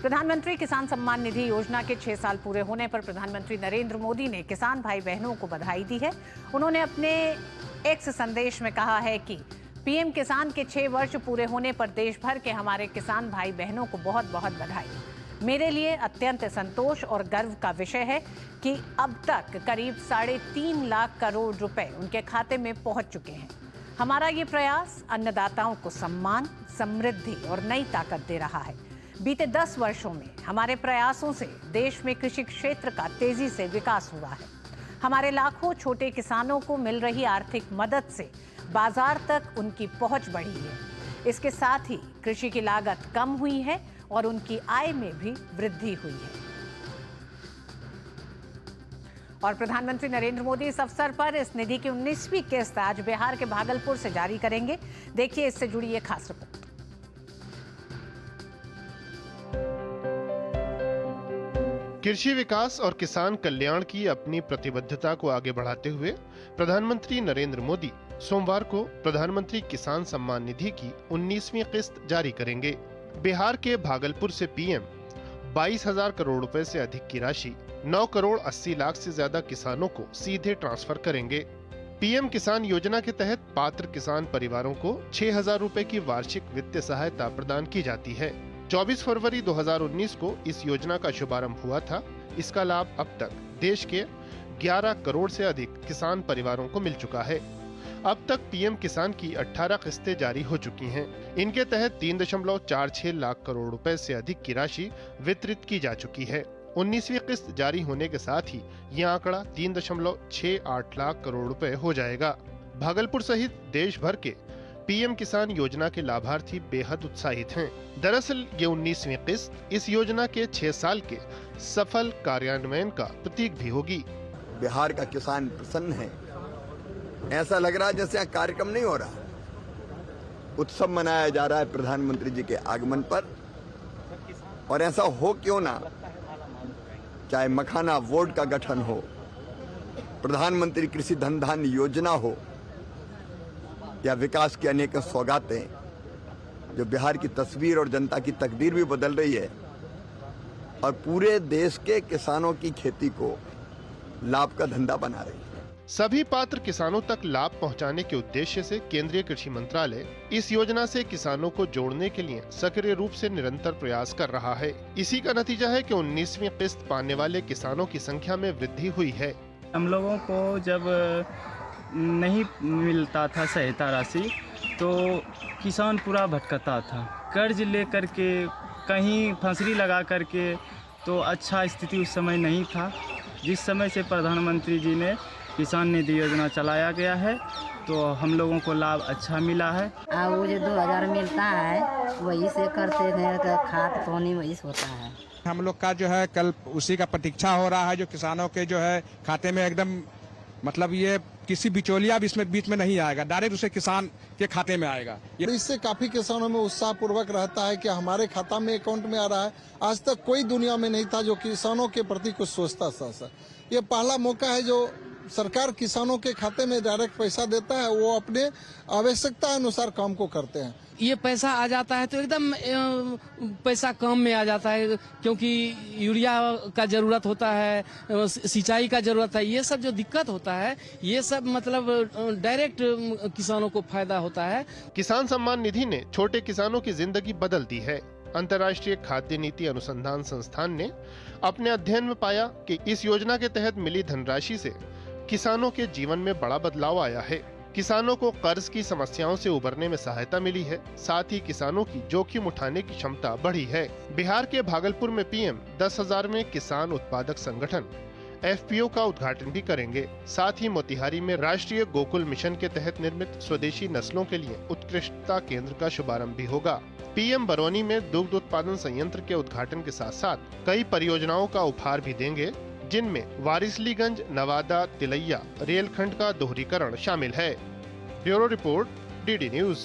प्रधानमंत्री किसान सम्मान निधि योजना के 6 साल पूरे होने पर प्रधानमंत्री नरेंद्र मोदी ने किसान भाई बहनों को बधाई दी है। उन्होंने अपने एक्स संदेश में कहा है कि पीएम किसान के 6 वर्ष पूरे होने पर देश भर के हमारे किसान भाई बहनों को बहुत बहुत बधाई। मेरे लिए अत्यंत संतोष और गर्व का विषय है कि अब तक करीब 3.5 लाख करोड़ रुपए उनके खाते में पहुंच चुके हैं। हमारा ये प्रयास अन्नदाताओं को सम्मान, समृद्धि और नई ताकत दे रहा है। बीते 10 वर्षों में हमारे प्रयासों से देश में कृषि क्षेत्र का तेजी से विकास हुआ है। हमारे लाखों छोटे किसानों को मिल रही आर्थिक मदद से बाजार तक उनकी पहुंच बढ़ी है। इसके साथ ही कृषि की लागत कम हुई है और उनकी आय में भी वृद्धि हुई है। और प्रधानमंत्री नरेंद्र मोदी इस अवसर पर इस निधि की 19वीं किस्त आज बिहार के भागलपुर से जारी करेंगे। देखिए इससे जुड़ी ये खास रिपोर्ट। कृषि विकास और किसान कल्याण की अपनी प्रतिबद्धता को आगे बढ़ाते हुए प्रधानमंत्री नरेंद्र मोदी सोमवार को प्रधानमंत्री किसान सम्मान निधि की 19वीं किस्त जारी करेंगे। बिहार के भागलपुर से पीएम 22,000 करोड़ रुपए से अधिक की राशि 9 करोड़ 80 लाख से ज्यादा किसानों को सीधे ट्रांसफर करेंगे। पीएम किसान योजना के तहत पात्र किसान परिवारों को 6,000 रुपए की वार्षिक वित्तीय सहायता प्रदान की जाती है। 24 फरवरी 2019 को इस योजना का शुभारंभ हुआ था। इसका लाभ अब तक देश के 11 करोड़ से अधिक किसान परिवारों को मिल चुका है। अब तक पीएम किसान की 18 किस्तें जारी हो चुकी हैं। इनके तहत 3.46 लाख करोड़ रुपए से अधिक की राशि वितरित की जा चुकी है। 19वीं किस्त जारी होने के साथ ही यह आंकड़ा 3.68 लाख करोड़ रुपए हो जाएगा। भागलपुर सहित देश भर के पीएम किसान योजना के लाभार्थी बेहद उत्साहित हैं। दरअसल ये 19वीं किस्त इस योजना के 6 साल के सफल कार्यान्वयन का प्रतीक भी होगी। बिहार का किसान प्रसन्न है। ऐसा लग रहा है जैसे यहाँ कार्यक्रम नहीं हो रहा, उत्सव मनाया जा रहा है प्रधानमंत्री जी के आगमन पर। और ऐसा हो क्यों ना, चाहे मखाना बोर्ड का गठन हो, प्रधानमंत्री कृषि धन धान्य योजना हो या विकास की अनेक सौगातें, जो बिहार की तस्वीर और जनता की तकदीर भी बदल रही है और पूरे देश के किसानों की खेती को लाभ का धंधा बना रही है। सभी पात्र किसानों तक लाभ पहुंचाने के उद्देश्य से केंद्रीय कृषि मंत्रालय इस योजना से किसानों को जोड़ने के लिए सक्रिय रूप से निरंतर प्रयास कर रहा है। इसी का नतीजा है कि 19वीं किस्त पाने वाले किसानों की संख्या में वृद्धि हुई है। हम लोगों को जब नहीं मिलता था सहायता राशि तो किसान पूरा भटकता था, कर्ज लेकर के कहीं फंसरी लगा करके, तो अच्छा स्थिति उस समय नहीं था। जिस समय से प्रधानमंत्री जी ने किसान निधि योजना चलाया गया है तो हम लोगों को लाभ अच्छा मिला है। वो जो 2,000 मिलता है वही से करते थे, खाद पानी वही से होता है। हम लोग का जो है कल उसी का प्रतीक्षा हो रहा है, जो किसानों के जो है खाते में एकदम मतलब ये किसी बिचौलिया भी इसमें बीच में नहीं आएगा, डायरेक्ट उसे किसान के खाते में आएगा। इससे काफी किसानों में उत्साह पूर्वक रहता है कि हमारे खाता में अकाउंट में आ रहा है। आज तक कोई दुनिया में नहीं था जो किसानों के प्रति कुछ सोचता था। सर, ये पहला मौका है जो सरकार किसानों के खाते में डायरेक्ट पैसा देता है। वो अपने आवश्यकता अनुसार काम को करते हैं। ये पैसा आ जाता है तो एकदम पैसा कम में आ जाता है, क्योंकि यूरिया का जरूरत होता है, सिंचाई का जरूरत है। ये सब जो दिक्कत होता है ये सब मतलब डायरेक्ट किसानों को फायदा होता है। किसान सम्मान निधि ने छोटे किसानों की जिंदगी बदल दी है। अंतर्राष्ट्रीय खाद्य नीति अनुसंधान संस्थान ने अपने अध्ययन में पाया कि इस योजना के तहत मिली धनराशि से किसानों के जीवन में बड़ा बदलाव आया है। किसानों को कर्ज की समस्याओं से उबरने में सहायता मिली है। साथ ही किसानों की जोखिम उठाने की क्षमता बढ़ी है। बिहार के भागलपुर में पीएम 10,000वें किसान उत्पादक संगठन FPO का उद्घाटन भी करेंगे। साथ ही मोतिहारी में राष्ट्रीय गोकुल मिशन के तहत निर्मित स्वदेशी नस्लों के लिए उत्कृष्टता केंद्र का शुभारंभ भी होगा। पीएम बरौनी में दुग्ध उत्पादन संयंत्र के उद्घाटन के साथ साथ कई परियोजनाओं का उपहार भी देंगे, जिनमें वारिसलीगंज नवादा तिलैया रेलखंड का दोहरीकरण शामिल है। Bureau report, DD news.